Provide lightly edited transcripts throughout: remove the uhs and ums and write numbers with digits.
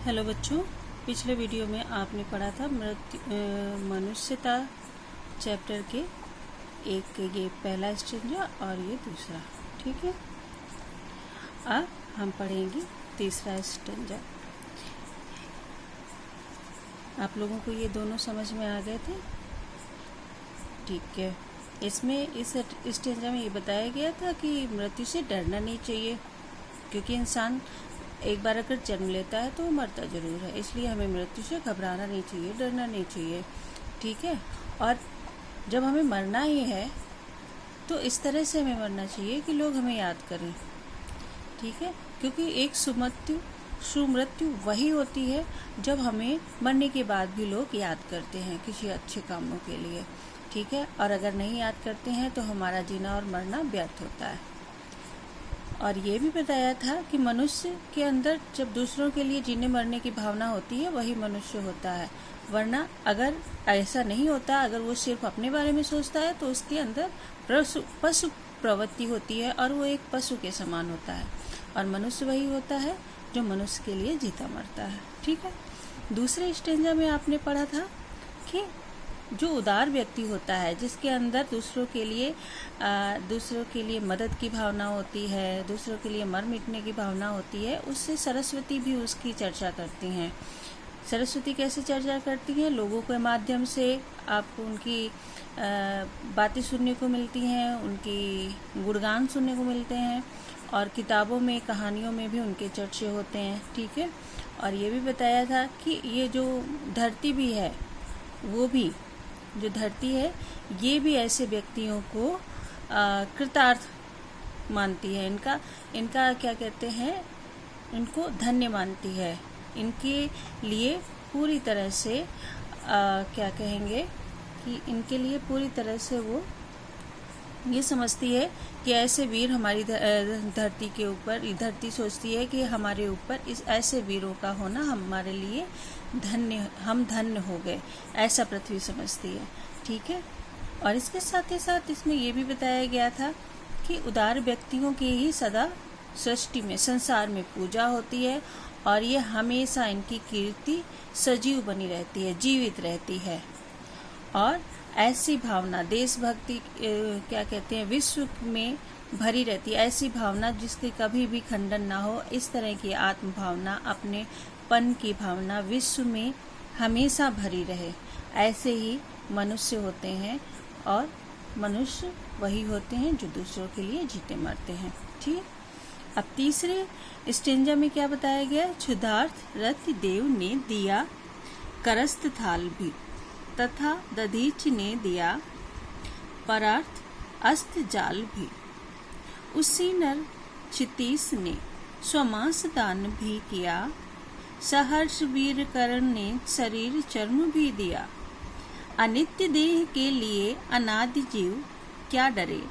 Hello बच्चों, पिछले video में आपने पढ़ा था मनुष्यता चैप्टर के एक ये पहला स्टेंजा और ये दूसरा। ठीक है, अब हम पढ़ेंगे तीसरा स्टेंजा। आप लोगों को ये दोनों समझ में आ गए थे? ठीक है। इसमें इस स्टेंजा में ये बताया गया था कि मृत्यु से डरना नहीं चाहिए, क्योंकि इंसान एक बार अगर जन्म लेता है तो वो मरता जरूर है, इसलिए हमें मृत्यु से घबराना नहीं चाहिए, डरना नहीं चाहिए। ठीक है। और जब हमें मरना ही है तो इस तरह से हमें मरना चाहिए कि लोग हमें याद करें। ठीक है, क्योंकि एक सुमृत्यु वही होती है जब हमें मरने के बाद भी लोग याद करते हैं किसी अच्छे कामों के लिए। ठीक है, और अगर नहीं याद करते हैं तो हमारा जीना और मरना व्यर्थ होता है। और ये भी बताया था कि मनुष्य के अंदर जब दूसरों के लिए जीने मरने की भावना होती है वही मनुष्य होता है, वरना अगर ऐसा नहीं होता, अगर वो सिर्फ अपने बारे में सोचता है तो उसके अंदर पशु प्रवृत्ति होती है और वो एक पशु के समान होता है। और मनुष्य वही होता है जो मनुष्य के लिए जीता मरता है। ठीक है। दूसरे स्टेंजा में आपने पढ़ा था कि जो उदार व्यक्ति होता है, जिसके अंदर दूसरों के लिए मदद की भावना होती है, दूसरों के लिए मर मिटने की भावना होती है, उससे सरस्वती भी उसकी चर्चा करती हैं। सरस्वती कैसे चर्चा करती हैं? लोगों के माध्यम से आपको उनकी बातें सुनने को मिलती हैं, उनकी गुणगान सुनने को मिलते हैं, और किताबों में, कहानियों में भी उनके चर्चे होते हैं। ठीक है। और ये भी बताया था कि ये जो धरती भी है, वो भी जो धरती है, ये भी ऐसे व्यक्तियों को कृतार्थ मानती है। इनका क्या कहते हैं, इनको धन्य मानती है। इनके लिए पूरी तरह से क्या कहेंगे कि इनके लिए पूरी तरह से वो ये समझती है कि ऐसे वीर हमारी धरती के ऊपर, धरती सोचती है कि हमारे ऊपर इस ऐसे वीरों का होना हमारे लिए हम धन्य हो गए, ऐसा पृथ्वी समझती है। ठीक है। और इसके साथ ही साथ इसमें यह भी बताया गया था कि उदार व्यक्तियों की ही सदा सृष्टि में, संसार में पूजा होती है, और ये हमेशा इनकी कीर्ति सजीव बनी रहती है, जीवित रहती है। और ऐसी भावना, देशभक्ति क्या कहते हैं, विश्व में भरी रहती है। ऐसी भावना जिसके कभी भी खंडन ना हो, इस तरह की आत्म भावना, अपने पन की भावना विश्व में हमेशा भरी रहे, ऐसे ही मनुष्य होते हैं। और मनुष्य वही होते हैं जो दूसरों के लिए जीते मरते हैं। ठीक। अब तीसरे स्टेंजा में क्या बताया गया? क्षुधार्थ रति देव ने दिया करस्त थाल भी, तथा दधीच ने दिया परार्थ अस्त जाल भी। उसी नर क्षितीश ने स्वमांस दान भी किया, सहर्ष वीर करण ने शरीर चर्म भी दिया। अनित्य देह के लिए अनादि जीव क्या डरे,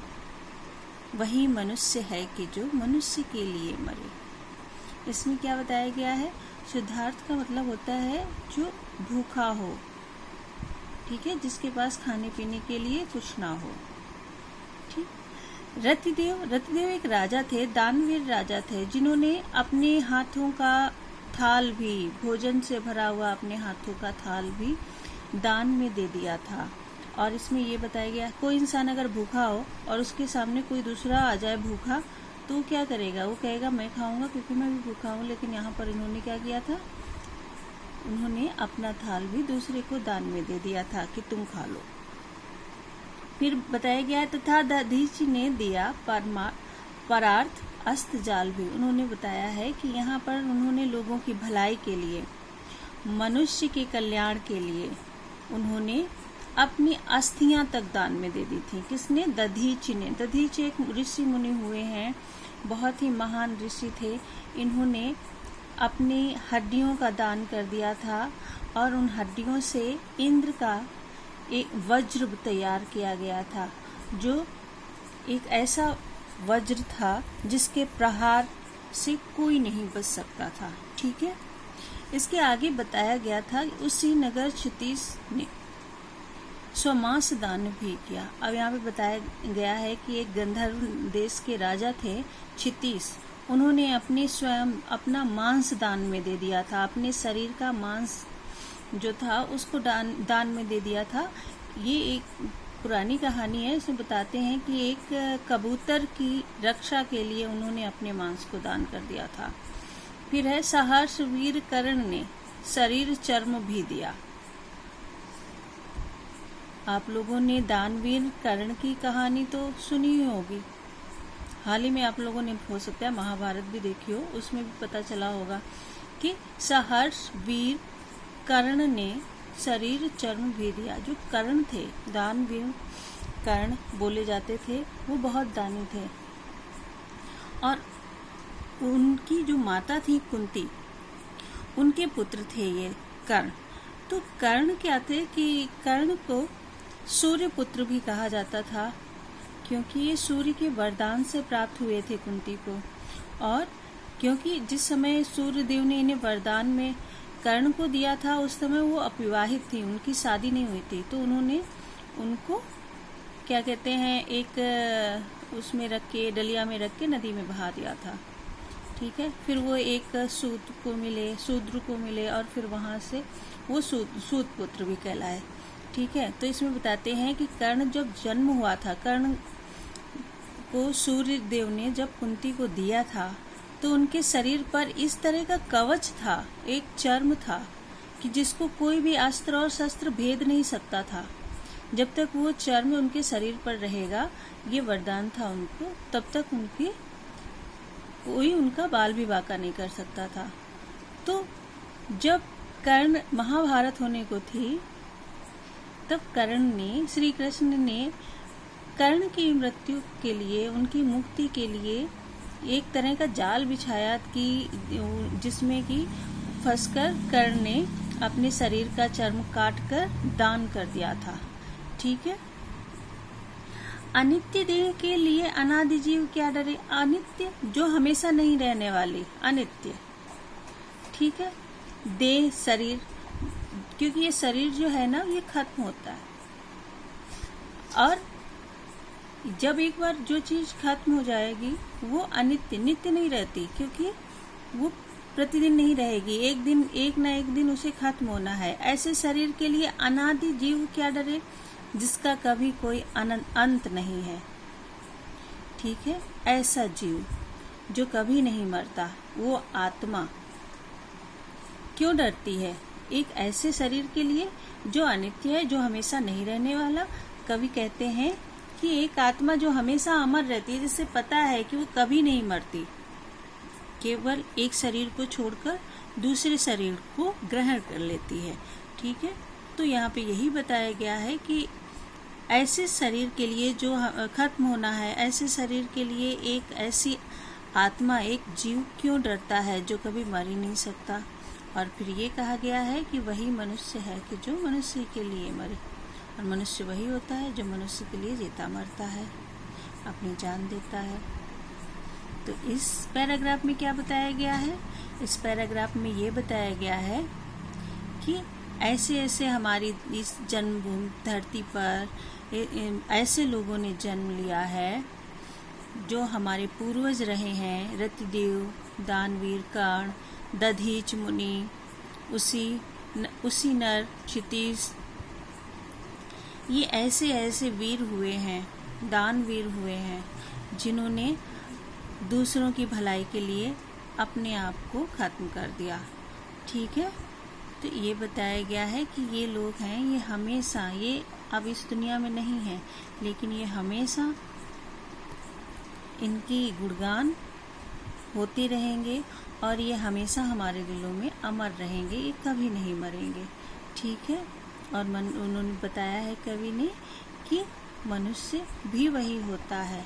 वही मनुष्य है कि जो मनुष्य के लिए मरे। इसमें क्या बताया गया है? शुद्धार्थ का मतलब होता है जो भूखा हो। ठीक है, जिसके पास खाने पीने के लिए कुछ ना हो। ठीक। रतिदेव एक राजा थे, दानवीर राजा थे, जिन्होंने अपने हाथों का थाल भी, भोजन से भरा हुआ अपने हाथों का थाल भी दान में दे दिया था। और इसमें ये बताया गया, कोई इंसान अगर भूखा हो और उसके सामने कोई दूसरा आ जाए भूखा, तो वो क्या करेगा? वो कहेगा मैं खाऊंगा क्योंकि मैं भी भूखा हूँ। लेकिन यहाँ पर इन्होंने क्या किया था? उन्होंने अपना थाल भी दूसरे को दान में दे दिया था कि तुम खा लो। फिर बताया गया, तथा दधीच ने दिया परार्थ अस्त जाल भी। उन्होंने बताया है कि यहाँ पर उन्होंने लोगों की भलाई के लिए, मनुष्य के कल्याण के लिए उन्होंने अपनी अस्थियां तक दान में दे दी थी। किसने? दधीच ने। दधीच एक ऋषि मुनि हुए हैं, बहुत ही महान ऋषि थे। इन्होंने अपनी हड्डियों का दान कर दिया था, और उन हड्डियों से इंद्र का एक वज्र तैयार किया गया था, जो एक ऐसा वज्र था जिसके प्रहार से कोई नहीं बच सकता था। ठीक है। इसके आगे बताया गया था, उसी नगर क्षितीश ने स्वमांस दान भी किया। अब यहाँ पे बताया गया है कि एक गंधर्व देश के राजा थे क्षितीश, उन्होंने अपने स्वयं अपना मांस दान में दे दिया था, अपने शरीर का मांस जो था उसको दान में दे दिया था। ये एक पुरानी कहानी है। इसमें बताते हैं कि एक कबूतर की रक्षा के लिए उन्होंने अपने मांस को दान कर दिया था। फिर है सहर्ष वीर कर्ण ने शरीर चर्म भी दिया। आप लोगों ने दानवीर कर्ण की कहानी तो सुनी ही होगी। हाल ही में आप लोगों ने हो सकता है महाभारत भी देखी हो, उसमें भी पता चला होगा कि सहर्ष वीर कर्ण ने शरीर चर्म भी दिया। जो कर्ण थे, दानवीर कर्ण बोले जाते थे, वो बहुत दानी थे। और उनकी जो माता थी कुंती, उनके पुत्र थे ये कर्ण। तो कर्ण क्या थे कि कर्ण को सूर्य पुत्र भी कहा जाता था, क्योंकि ये सूर्य के वरदान से प्राप्त हुए थे कुंती को। और क्योंकि जिस समय सूर्य देव ने इन्हें वरदान में कर्ण को दिया था, उस समय वो अविवाहित थी, उनकी शादी नहीं हुई थी। तो उन्होंने उनको क्या कहते हैं, एक उसमें रख के, डलिया में रख के नदी में बहा दिया था। ठीक है। फिर वो एक शूद्र को मिले और फिर वहां से वो सूत पुत्र भी कहलाए। ठीक है। तो इसमें बताते हैं कि कर्ण जब जन्म हुआ था, कर्ण को सूर्य देव ने जब कुंती को दिया था, तो उनके शरीर पर इस तरह का कवच था, एक चर्म था कि जिसको कोई भी अस्त्र और शस्त्र भेद नहीं सकता था। जब तक वो चर्म उनके शरीर पर रहेगा, ये वरदान था उनको, तब तक कोई उनका बाल विवाह का नहीं कर सकता था। तो जब कर्ण महाभारत होने को थी, तब श्री कृष्ण ने कर्ण की मृत्यु के लिए, उनकी मुक्ति के लिए एक तरह का जाल बिछाया कि जिसमें कि फंसकर कर्ण ने अपने शरीर का चर्म काट कर दान कर दिया था। ठीक है। अनित्य देह के लिए अनादि जीव क्या डरे। अनित्य जो हमेशा नहीं रहने वाली, अनित्य। ठीक है। देह शरीर, क्योंकि ये शरीर जो है ना, ये खत्म होता है। और जब एक बार जो चीज खत्म हो जाएगी, वो अनित्य, नित्य नहीं रहती, क्योंकि वो प्रतिदिन नहीं रहेगी। एक ना एक दिन उसे खत्म होना है। ऐसे शरीर के लिए अनादि जीव क्या डरे, जिसका कभी कोई अंत नहीं है। ठीक है। ऐसा जीव जो कभी नहीं मरता, वो आत्मा क्यों डरती है एक ऐसे शरीर के लिए जो अनित्य है, जो हमेशा नहीं रहने वाला। कवि कहते हैं कि एक आत्मा जो हमेशा अमर रहती है, जिससे पता है कि वो कभी नहीं मरती, केवल एक शरीर को छोड़कर दूसरे शरीर को ग्रहण कर लेती है। ठीक है। तो यहाँ पे यही बताया गया है कि ऐसे शरीर के लिए जो खत्म होना है, ऐसे शरीर के लिए एक ऐसी आत्मा, एक जीव क्यों डरता है जो कभी मर ही नहीं सकता। और फिर ये कहा गया है कि वही मनुष्य है कि जो मनुष्य के लिए मरे, और मनुष्य वही होता है जो मनुष्य के लिए जीता मरता है, अपनी जान देता है। तो इस पैराग्राफ में क्या बताया गया है, इस पैराग्राफ में ये बताया गया है कि ऐसे ऐसे हमारी इस जन्मभूमि धरती पर ऐसे लोगों ने जन्म लिया है जो हमारे पूर्वज रहे हैं। रतिदेव, दानवीर कर्ण, दधीच मुनि, उसी नर, क्षितिज, ये ऐसे ऐसे वीर हुए हैं, दानवीर हुए हैं, जिन्होंने दूसरों की भलाई के लिए अपने आप को खत्म कर दिया। ठीक है। तो ये बताया गया है कि ये लोग हैं, ये हमेशा, ये अब इस दुनिया में नहीं है, लेकिन ये हमेशा इनकी गुणगान होते रहेंगे और ये हमेशा हमारे दिलों में अमर रहेंगे, ये कभी नहीं मरेंगे। ठीक है। और उन्होंने बताया है कवि ने कि मनुष्य भी वही होता है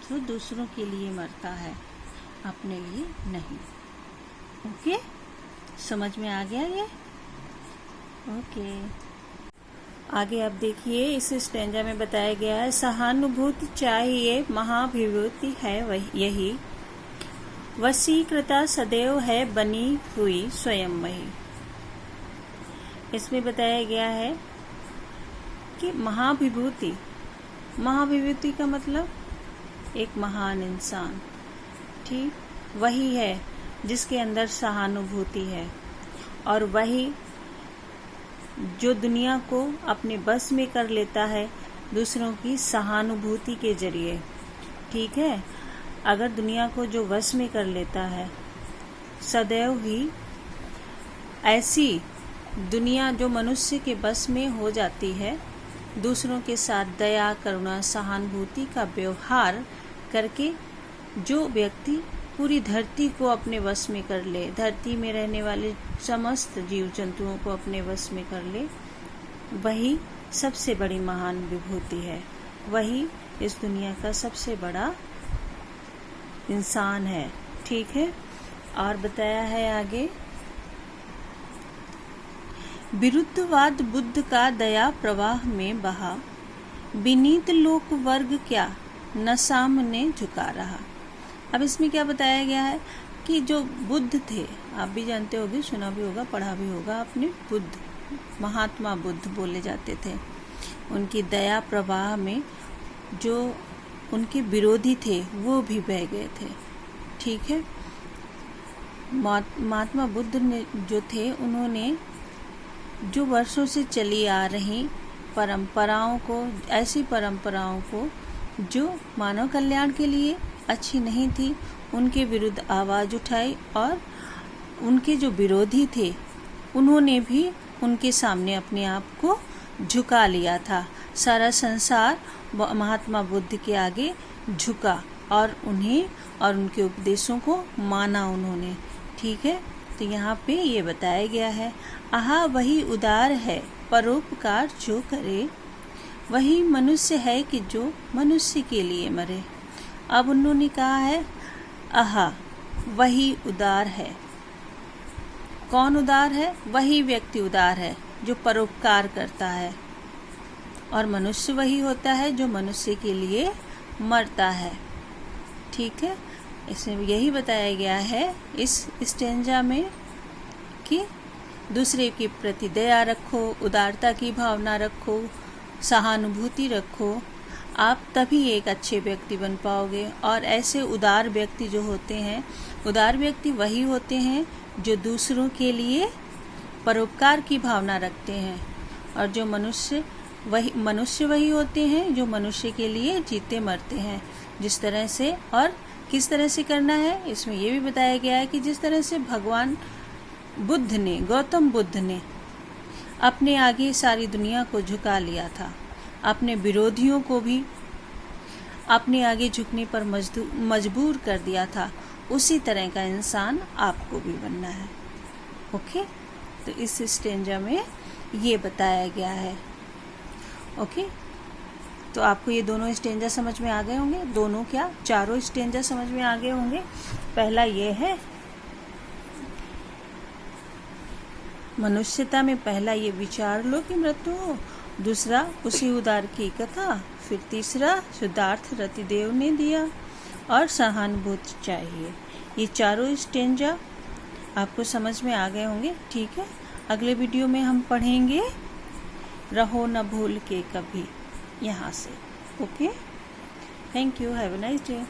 जो दूसरों के लिए मरता है, अपने लिए नहीं। ओके, समझ में आ गया ये? ओके। आगे आप देखिए, इस स्टेंजा में बताया गया है, सहानुभूति चाहिए महाभिभूति है यही, वशीकृता सदैव है बनी हुई स्वयं वही। इसमें बताया गया है कि महाभिभूति, महाभिभूति का मतलब एक महान इंसान। ठीक। वही है जिसके अंदर सहानुभूति है, और वही जो दुनिया को अपने बस में कर लेता है दूसरों की सहानुभूति के जरिए। ठीक है, अगर दुनिया को जो वश में कर लेता है, सदैव ही ऐसी दुनिया जो मनुष्य के बस में हो जाती है, दूसरों के साथ दया, करुणा, सहानुभूति का व्यवहार करके जो व्यक्ति पूरी धरती को अपने वश में कर ले, धरती में रहने वाले समस्त जीव जंतुओं को अपने वश में कर ले, वही सबसे बड़ी महान विभूति है, वही इस दुनिया का सबसे बड़ा इंसान है। ठीक है, और बताया है आगे, विरुद्धवाद बुद्ध का दया प्रवाह में बहा, विनीत लोक वर्ग क्या न सामने झुका रहा। अब इसमें क्या बताया गया है कि जो बुद्ध थे, आप भी जानते होगे, सुना भी होगा, पढ़ा भी होगा आपने, बुद्ध, महात्मा बुद्ध बोले जाते थे। उनकी दया प्रवाह में जो उनके विरोधी थे वो भी बह गए थे। ठीक है, महात्मा बुद्ध ने जो थे, उन्होंने जो वर्षों से चली आ रही परंपराओं को, ऐसी परंपराओं को जो मानव कल्याण के लिए अच्छी नहीं थी, उनके विरुद्ध आवाज़ उठाई, और उनके जो विरोधी थे उन्होंने भी उनके सामने अपने आप को झुका लिया था। सारा संसार महात्मा बुद्ध के आगे झुका और उन्हें और उनके उपदेशों को माना उन्होंने। ठीक है, तो यहाँ पे ये बताया गया है, आहा वही उदार है परोपकार जो करे, वही मनुष्य है कि जो मनुष्य के लिए मरे। अब उन्होंने कहा है, आहा वही उदार है। कौन उदार है? वही व्यक्ति उदार है जो परोपकार करता है, और मनुष्य वही होता है जो मनुष्य के लिए मरता है। ठीक है, इसमें यही बताया गया है इस स्टेंजा में कि दूसरे के प्रति दया रखो, उदारता की भावना रखो, सहानुभूति रखो, आप तभी एक अच्छे व्यक्ति बन पाओगे। और ऐसे उदार व्यक्ति जो होते हैं, उदार व्यक्ति वही होते हैं जो दूसरों के लिए परोपकार की भावना रखते हैं, और जो मनुष्य वही होते हैं जो मनुष्य के लिए जीते मरते हैं। जिस तरह से, और किस तरह से करना है, इसमें यह भी बताया गया है कि जिस तरह से भगवान बुद्ध ने, गौतम बुद्ध ने अपने आगे सारी दुनिया को झुका लिया था, अपने विरोधियों को भी अपने आगे झुकने पर मजबूर कर दिया था, उसी तरह का इंसान आपको भी बनना है। ओके, तो इस स्टेंजा में ये बताया गया है। ओके, तो आपको ये दोनों स्टेंजा समझ में आ गए होंगे। दोनों क्या, चारों स्टेंजा समझ में आ गए होंगे। पहला ये है मनुष्यता में, पहला ये विचार लो कि मृत्यु हो, दूसरा उसी उदार की कथा, फिर तीसरा शुद्धार्थ रतिदेव ने दिया, और सहानुभूति चाहिए। ये चारों स्टेंजा आपको समझ में आ गए होंगे। ठीक है, अगले वीडियो में हम पढ़ेंगे रहो न भूल के कभी, यहाँ से। Okay, thank you, have a nice day.